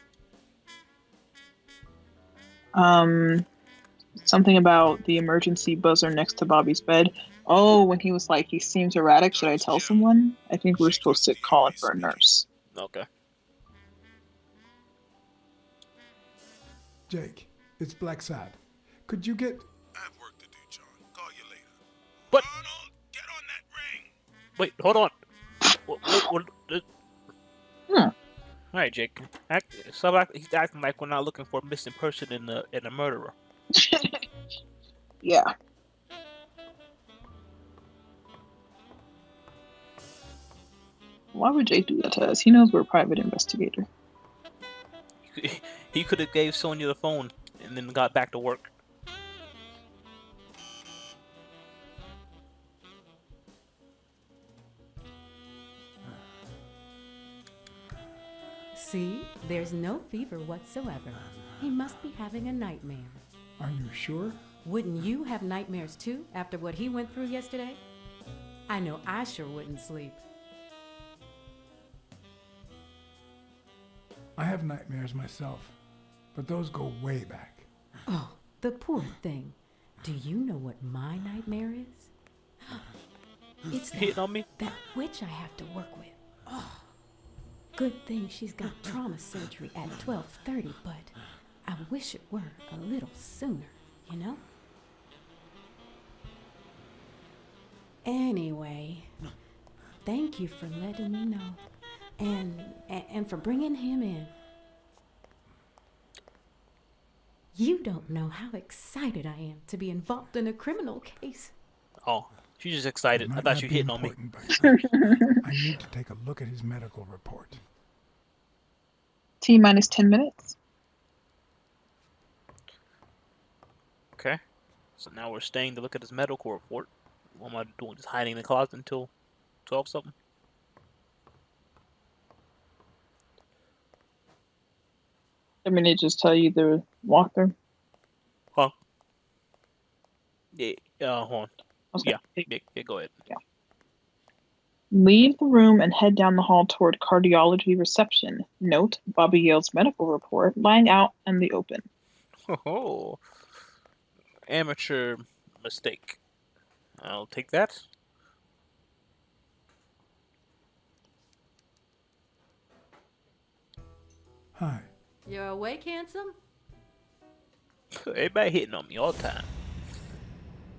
Something about the emergency buzzer next to Bobby's bed. Oh, when he was like, he seems erratic. Should I tell someone? I think we're supposed to call it for a nurse. Okay. Jake, it's Blacksad. Could you get... I have work to do, John. Call you later. What? Arnold, get on that ring. Wait, hold on. All right, Jake. He's acting like we're not looking for a missing person and a murderer. Yeah. Why would Jake do that to us? He knows we're a private investigator. He could have gave Sonya the phone and then got back to work. See, there's no fever whatsoever. He must be having a nightmare. Are you sure? Wouldn't you have nightmares too after what he went through yesterday? I know I sure wouldn't sleep. I have nightmares myself, but those go way back. Oh, the poor thing. Do you know what my nightmare is? It's Hitting on me? that witch I have to work with. Oh, good thing she's got trauma surgery at 12:30, but I wish it were a little sooner, you know? Anyway, thank you for letting me know. And for bringing him in. You don't know how excited I am to be involved in a criminal case. Oh, she's just excited. It I might thought not she be was hitting on me. important, but I need to take a look at his medical report. T minus 10 minutes. Okay. So now we're staying to look at his medical report. What am I doing? Just hiding in the closet until 12 something? I'm gonna just tell you the walkthrough. Huh? Yeah. Hold on. Okay. Yeah, go ahead. Yeah. Leave the room and head down the hall toward cardiology reception. Note Bobby Yale's medical report lying out in the open. Oh, amateur mistake. I'll take that. Hi. You're awake, handsome? Everybody hitting on me all the time.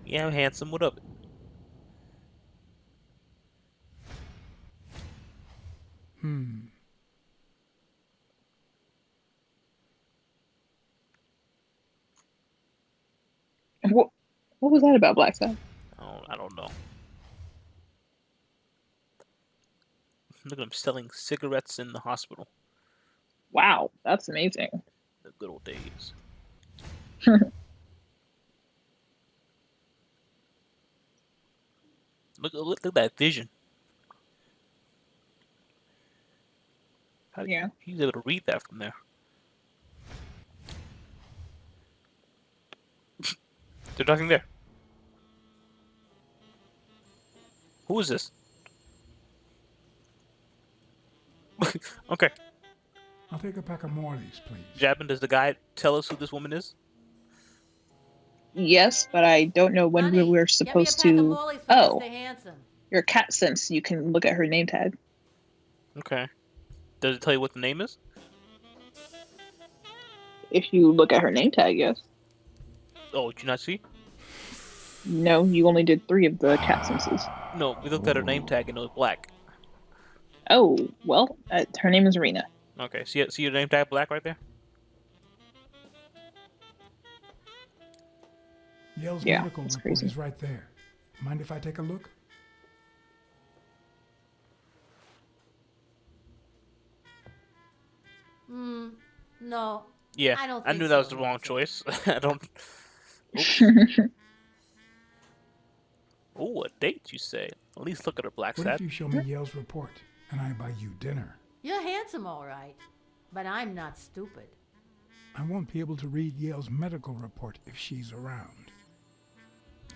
Yeah, I'm handsome. What up? What was that about, Blacksad? I don't know. Look at him selling cigarettes in the hospital. Wow, that's amazing. The good old days. Look at that vision. Yeah. He's able to read that from there. They're talking there. Who is this? Okay. I'll take a pack of Morley's, please. Jasmine, does the guy tell us who this woman is? Yes, but I don't know when Honey, we're get me a supposed pack of to. Molly's for Oh, Mr. Handsome. your cat sense. You can look at her name tag. Okay. Does it tell you what the name is? If you look at her name tag, yes. Oh, did you not see? No, you only did 3 of the cat senses. No, we looked at her name tag and it was black. Oh, well, her name is Rena. Okay, see your name tag black right there? Yale's Yeah, medical that's report crazy. is right there. Mind if I take a look? No. Yeah, I don't I think knew that was so, the wrong choice. I don't... Oops. Oh, a date, you say? At least look at her black What side. if you show me Yale's report and I buy you dinner? You're handsome, all right. But I'm not stupid. I won't be able to read Yale's medical report if she's around.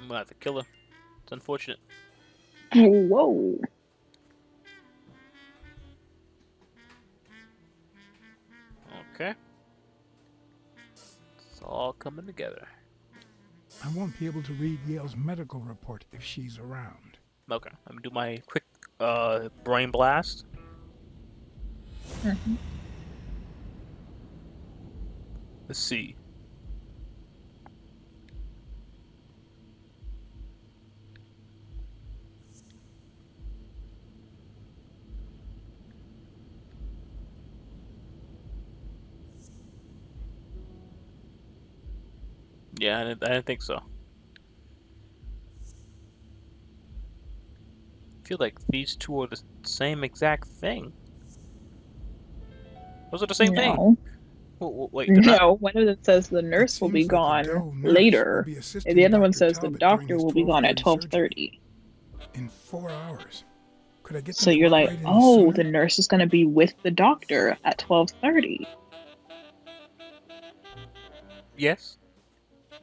I'm gonna have to kill her. It's unfortunate. Whoa. Okay. It's all coming together. I won't be able to read Yale's medical report if she's around. Okay, let me do my quick brain blast. Mhm. Let's see. Yeah, I didn't think so. I feel like these two are the same exact thing. Those are the same thing. No. Wait, they're not? No, one of them says the nurse will be gone later, and the other one says the doctor will be gone at 12:30. In 4 hours. Could I get So them to you're like, operate any oh, sooner? the nurse is going to be with the doctor at 12:30. Yes.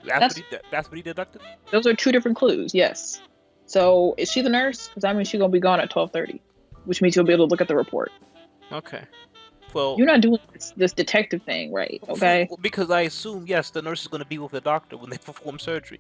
That's- That's what he deducted? Those are 2 different clues, yes. So is she the nurse? Because I mean, she's going to be gone at 12:30, which means you'll be able to look at the report. Okay. Well, You're not doing this detective thing, right? Okay. well, because I assume, yes, the nurse is going to be with the doctor when they perform surgery.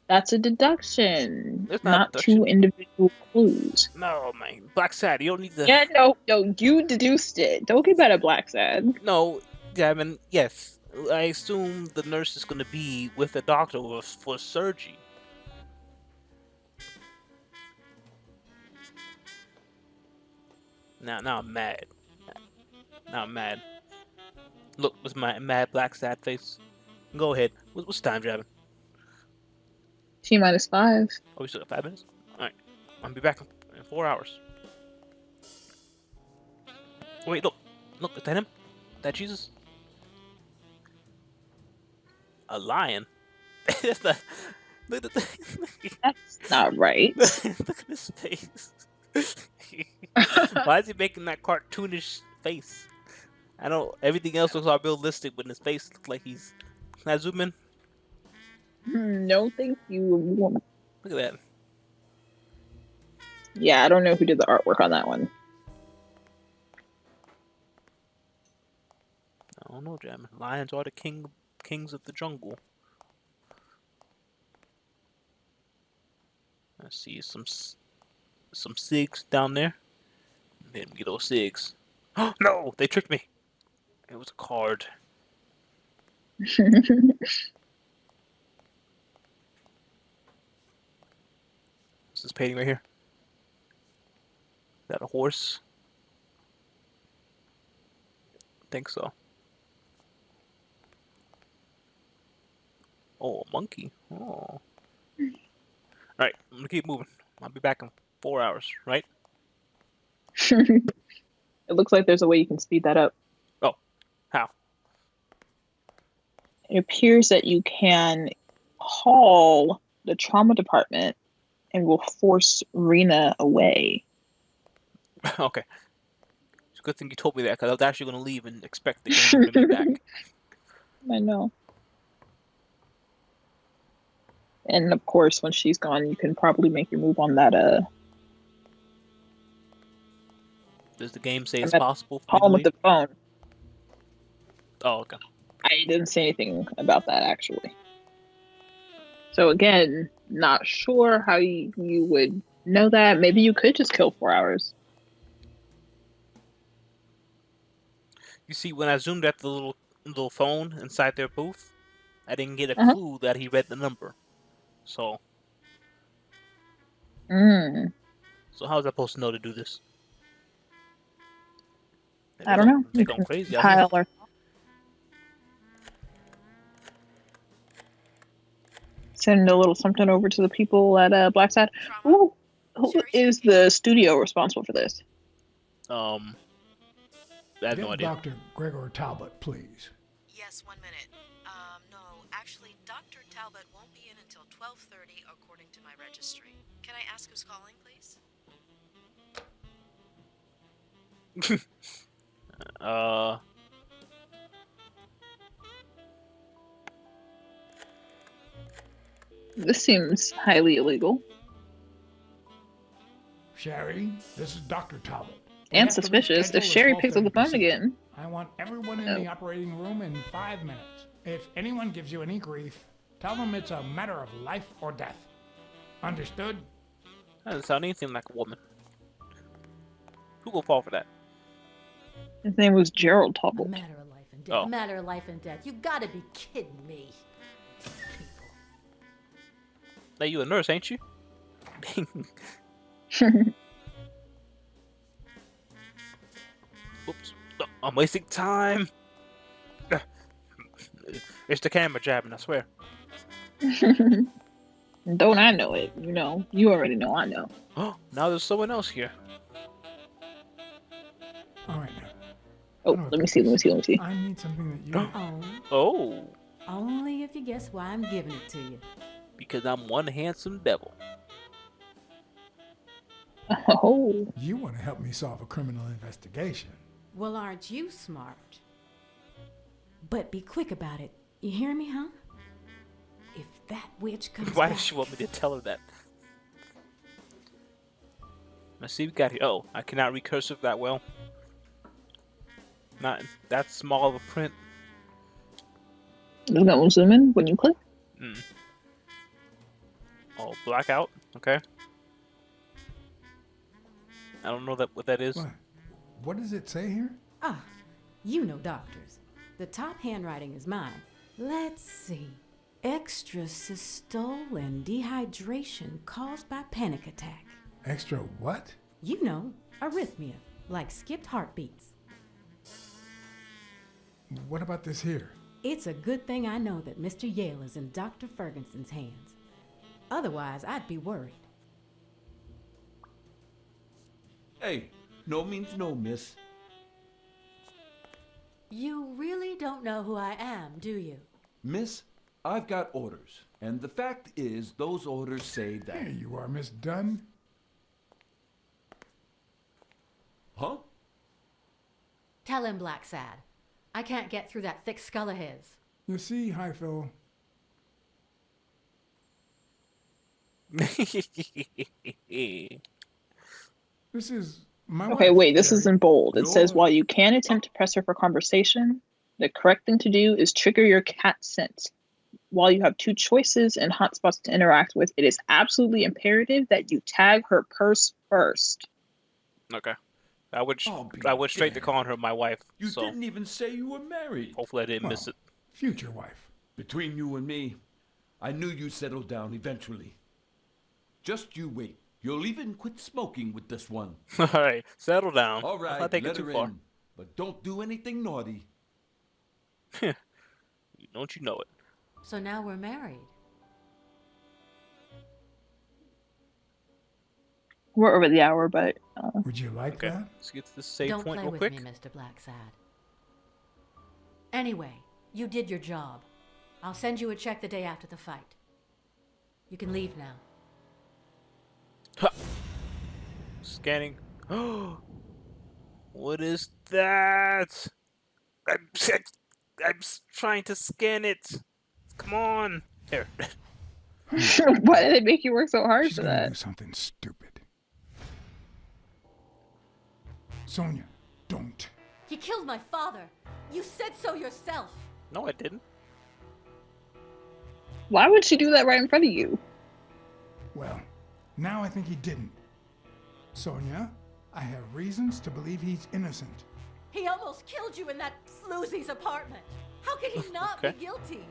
That's a deduction, It's not a not deduction. 2 individual clues. No, man. Blacksad, you don't need to... Yeah, no, you deduced it. Don't get mad at Blacksad. No, yeah, I mean, yes. I assume the nurse is going to be with the doctor for surgery. Now I'm mad. Now I'm mad. Look, with my mad black sad face. Go ahead. What's the time, Javin? T minus 5. Oh, we still got 5 minutes? Alright. I'll be back in 4 hours. Wait, look. Look, is that him? That Jesus? A lion? That's not... Look at the... That's not right. Look at his face. Why is he making that cartoonish face? I don't... Everything else looks all realistic, but his face looks like he's... Can I zoom in? No, thank you. Look at that. Yeah, I don't know who did the artwork on that one. I don't know, Jasmine. Lions are the kings of the jungle. I see some SIGs down there. Let me get those SIGs. Oh no! They tricked me. It was a card. What's this painting right here? Is that a horse? I think so. Oh, a monkey. Oh. Alright, I'm gonna keep moving. I'll be back in 4 hours, right? It looks like there's a way you can speed that up. Oh, how? It appears that you can call the trauma department and will force Rena away. Okay. It's a good thing you told me that, because I was actually going to leave and expect the game to bring me back. I know. And of course, when she's gone, you can probably make your move on that. Does the game say it's possible? Call him with the phone. Oh, okay. I didn't say anything about that actually. So again, not sure how you would know that. Maybe you could just kill 4 hours. You see, when I zoomed at the little phone inside their booth, I didn't get a clue that he read the number. So. So how was I supposed to know to do this? I don't know. They're going crazy. Pile or send a little something over to the people at Blacksad. Who is the studio responsible for this? I have no idea. Dr. Gregor Talbot, please. Yes, 1 minute. No, actually, Dr. Talbot won't be in until 12:30 according to my registry. Can I ask who's calling, please? This seems highly illegal. Sherry, this is Dr. Talbot. And suspicious if Sherry picks up the phone again. I want everyone in the operating room in 5 minutes. If anyone gives you any grief, tell them it's a matter of life or death. Understood? That doesn't sound anything like a woman. Who will fall for that? His name was Gerald Talbot. A matter of life and death. A matter of life and death. You gotta be kidding me. Now you a nurse, ain't you? Oops. No, I'm wasting time. It's the camera jabbing, I swear. Don't I know it? You know. You already know I know. Oh, now there's someone else here. All right now. Oh, let me see. I need something that you... Oh. Only if you guess why I'm giving it to you. Because I'm one handsome devil. Oh. You want to help me solve a criminal investigation. Well, aren't you smart? But be quick about it. You hear me, huh? If that witch comes Why back... does she want me to tell her that? Let's see, we got here. Oh, I cannot read cursive that well. Not that small of a print. Does that zoom in when you click? Oh, blackout. Okay. I don't know what that is. What does it say here? Ah, you know doctors. The top handwriting is mine. Let's see. Extrasystole and dehydration caused by panic attack. Extra what? You know, arrhythmia, like skipped heartbeats. What about this here? It's a good thing I know that Mr. Yale is in Dr. Ferguson's hands. Otherwise, I'd be worried. Hey, no means no, miss. You really don't know who I am, do you? Miss, I've got orders. And the fact is, those orders say that... Here you are, Miss Dunn. Huh? Tell him, Blacksad. I can't get through that thick skull of his. You see, Hyphil, this is my Okay, wife, wait, this Terry. is in bold. It says, Your- while you can attempt to press her for conversation, the correct thing to do is trigger your cat sense. While you have two choices and hotspots to interact with, it is absolutely imperative that you tag her purse first. Okay. I went I'll be straight to damned. calling her my wife. You so didn't even say you were married. hopefully I didn't miss Well, it. future wife. Between you and me, I knew you'd settle down eventually. Just you wait. You'll even quit smoking with this one. All right, settle down. All Let's right, not take let it too her far. in. But don't do anything naughty. Don't you know it? So now we're married. We're over the hour, but Would you like Okay. that? Let's get to the save Don't point play real with quick. me, Mr. Blacksad. Anyway, you did your job. I'll send you a check the day after the fight. You can leave now. Ha! Scanning. What is that? I'm trying to scan it. Come on. Here. why did they make you work so hard She's for gonna that? do something stupid. Sonia, don't. He killed my father. You said so yourself. No, I didn't. Why would she do that right in front of you? Well, now I think he didn't. Sonia, I have reasons to believe he's innocent. He almost killed you in that floozy's apartment. How could he not Okay. be guilty?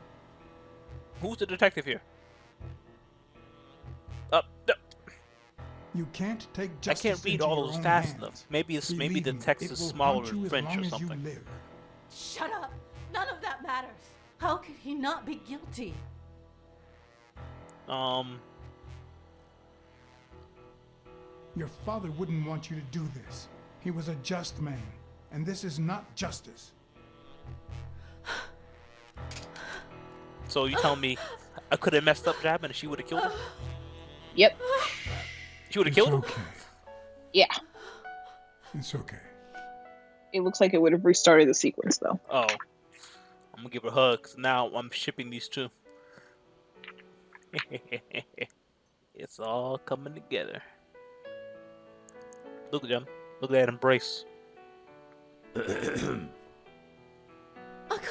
Who's the detective here? Up. You can't take I justice can't read into all your those own fast hands. enough. Maybe the Believe me, text it is will smaller haunt you in as French long or as something. You live. Shut up. None of that matters. How could he not be guilty? Your father wouldn't want you to do this. He was a just man, and this is not justice. So you telling me I could have messed up Jasmine and she would have killed him? Yep. She would have It's killed him? okay. Yeah. It's okay. It looks like it would have restarted the sequence, though. Oh. I'm gonna give her a hug. 'Cause now I'm shipping these two. It's all coming together. Look at them. Look at that embrace. Uncle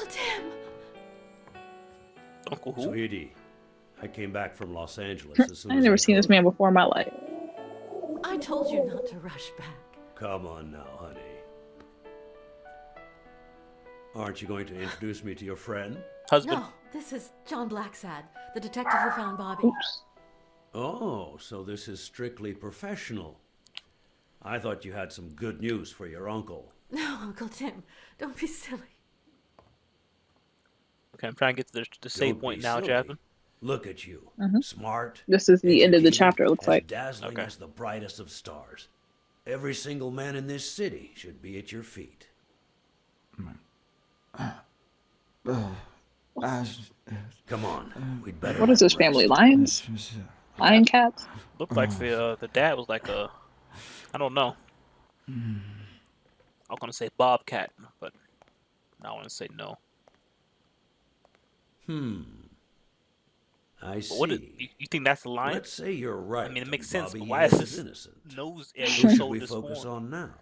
Tim! Uncle who? Sweetie, I came back from Los Angeles as soon I've as never I seen this could. man before in my life. I told you not to rush back. Come on now, honey. Aren't you going to introduce me to your friend? Husband. No, this is John Blacksad, the detective who found Bobby. Oops. Oh, so this is strictly professional. I thought you had some good news for your uncle. No, Uncle Tim, don't be silly. Okay, I'm trying to get to the save Don't point be now, silly. Jasmine. Look at you. Mhm. Smart. This is the end of the educated, chapter, it looks as like. dazzling Okay. as the brightest of stars. Every single man in this city should be at your feet. Come on, we'd better. What is this family? Lions? Lion cats? Looked like the dad was like a, I don't know. I'm gonna say bobcat, but I want to say no. I But see. what is, you think that's the line? Let's say you're right. I mean, it makes and sense. But Bobby why is is this innocent? nose Who area should so we focus disformed? on now?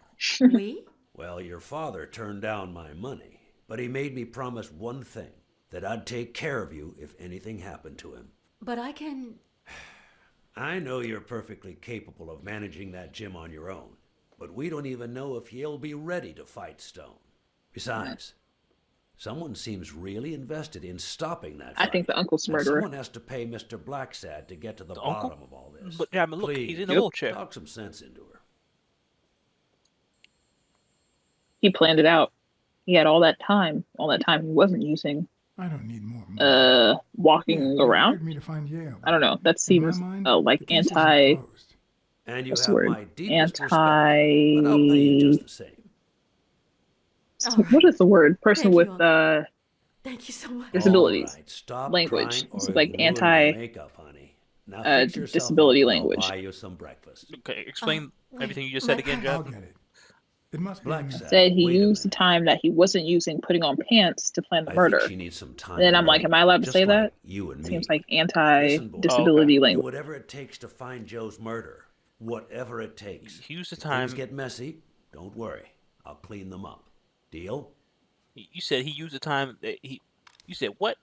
We? Well, your father turned down my money, but he made me promise one thing, that I'd take care of you if anything happened to him. But I can... I know you're perfectly capable of managing that gym on your own, but we don't even know if he'll be ready to fight Stone. Besides, someone seems really invested in stopping that fight. I think the uncle's And murderer. someone has to pay Mr. Blacksad to get to the uncle? bottom of all this. But yeah, I mean, look, Please, he's in a wheelchair. talk some sense into her. He planned it out. He had all that time. All that time he wasn't using. I don't need more money. Walking You around. hired me to find Yale. I don't know. That In my seems mind, like the case isn't anti. closed. And you What's have the word? my deepest respect, Anti. but I'll pay you just the same. All What is the word? Person Thank you, with Uncle. Thank you so much. disabilities. All right, stop Language. crying or It's you'll like ruin my anti makeup, honey. Now fix yourself disability up and I'll language. buy you some breakfast. Okay, explain wait, everything you just my said again, purse. I'll Jasmine. get it. It must be in there. Blacksad, Said he wait a used the minute. time that he wasn't using putting on pants to plan the I murder. think she needs some time And then I'm like, alone, am I allowed to just say like that? you and me. Seems like Listen, boy, anti-disability okay. do language. whatever it takes to find Joe's murder. Whatever it takes. He used the If time. things get messy, don't worry. I'll clean them up. Deal? You said he used the time that he. You said what?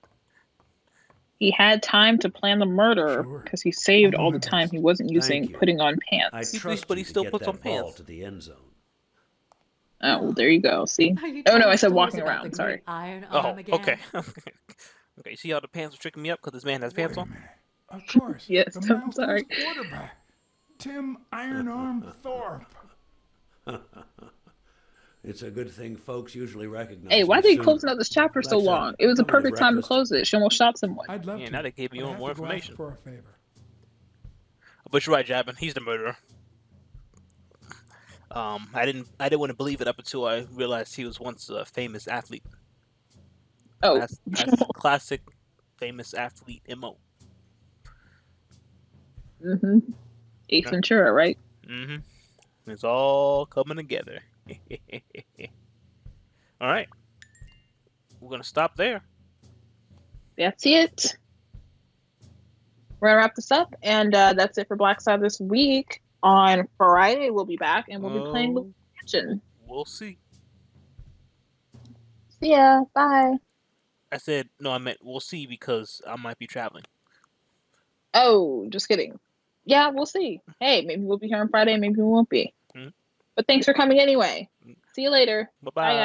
He had time to plan the murder Sure. because he saved I'll do all my the time best. he wasn't using Thank you. putting on I pants. trust but you he to still get puts on that ball pants. to the end zone. Oh, well, there you go. See? Are you Oh no, telling I said stories walking about around. the Sorry. great Iron Oh, Arm again? okay. Okay, you see how the pants were tricking me up because this man has pants Wait a on? minute. Of course. Yes, the I'm Malcolm's sorry. quarterback, Tim Iron Arm Thorpe. It's a good thing folks usually recognize Hey, why me are they sooner. closing out this chapter so Blacksad, long? It was a coming to perfect time to breakfast? close it. She almost shot someone. I'd love Yeah, to. now they gave but you I have more to go ask information. for a favor. But you're right, Jasmine. He's the murderer. I didn't want to believe it up until I realized he was once a famous athlete. Oh, That's classic famous athlete MO. Ace Ventura, right? It's all coming together. All right. We're going to stop there. That's it. We're gonna wrap this up, and that's it for Blacksad this week. On Friday, we'll be back, and we'll be playing Luke Mansion. We'll see. See ya. Bye. I said, no, I meant we'll see because I might be traveling. Oh, just kidding. Yeah, we'll see. Hey, maybe we'll be here on Friday, maybe we won't be. But thanks for coming anyway. See you later. Bye-bye. Bye, guys.